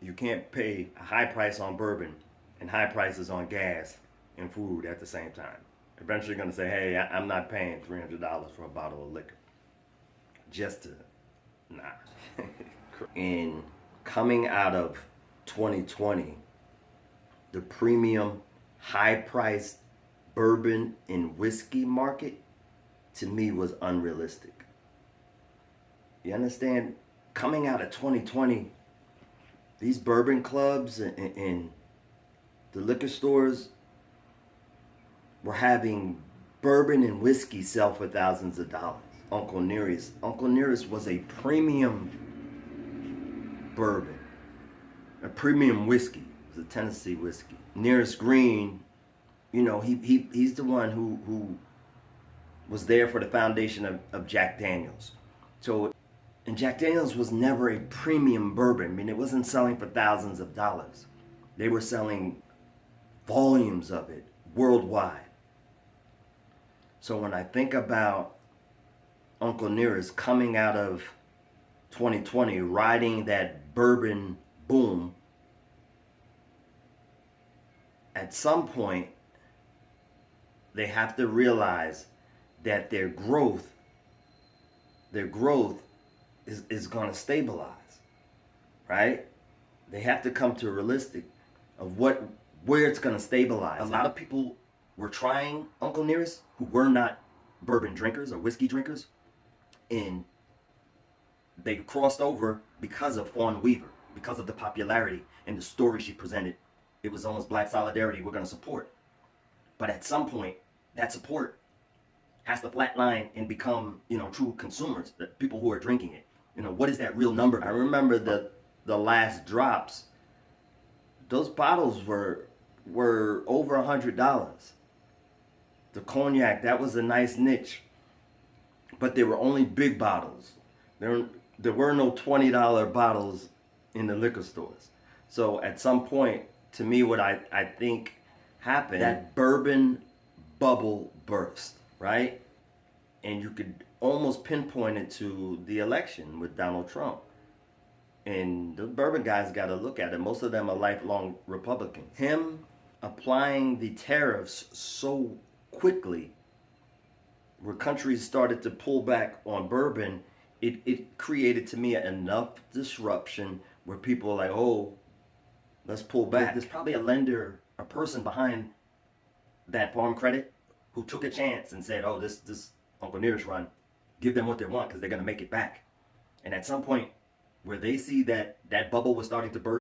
You can't pay a high price on bourbon and high prices on gas and food at the same time. Eventually, you're going to say, hey, I'm not paying $300 for a bottle of liquor. Just to, nah. And coming out of 2020, the premium, high-priced bourbon and whiskey market, to me, was unrealistic. You understand? Coming out of 2020, these bourbon clubs and the liquor stores were having bourbon and whiskey sell for thousands of dollars. Uncle Nearest was a premium bourbon, a premium whiskey. It was a Tennessee whiskey. Nearest Green, you know, he's the one who was there for the foundation of Jack Daniels. So, and Jack Daniels was never a premium bourbon. I mean, it wasn't selling for thousands of dollars. They were selling volumes of it worldwide. So when I think about Uncle Nearest coming out of 2020, riding that bourbon boom, at some point, they have to realize that their growth is going to stabilize, right? They have to come to a realistic of where it's going to stabilize. A lot of people were trying Uncle Nearest who were not bourbon drinkers or whiskey drinkers, and they crossed over because of Fawn Weaver, because of the popularity and the story she presented. It was almost black solidarity we're going to support. But at some point, that support has to flatline and become, you know, true consumers, the people who are drinking it. You know, what is that real number? I remember the last drops, those bottles were over $100. The cognac, that was a nice niche, but they were only big bottles. There were no $20 bottles in the liquor stores. So at some point, to me, what I think happened, that bourbon bubble burst, right? And you could almost pinpoint it to the election with Donald Trump. And the bourbon guys got to look at it. Most of them are lifelong Republicans. Him applying the tariffs so quickly, where countries started to pull back on bourbon, it created to me enough disruption where people are like, oh, let's pull back. There's probably a lender, a person behind that farm credit who took a chance and said, oh, this Uncle Nearest run, give them what they want because they're going to make it back. And at some point where they see that bubble was starting to burst,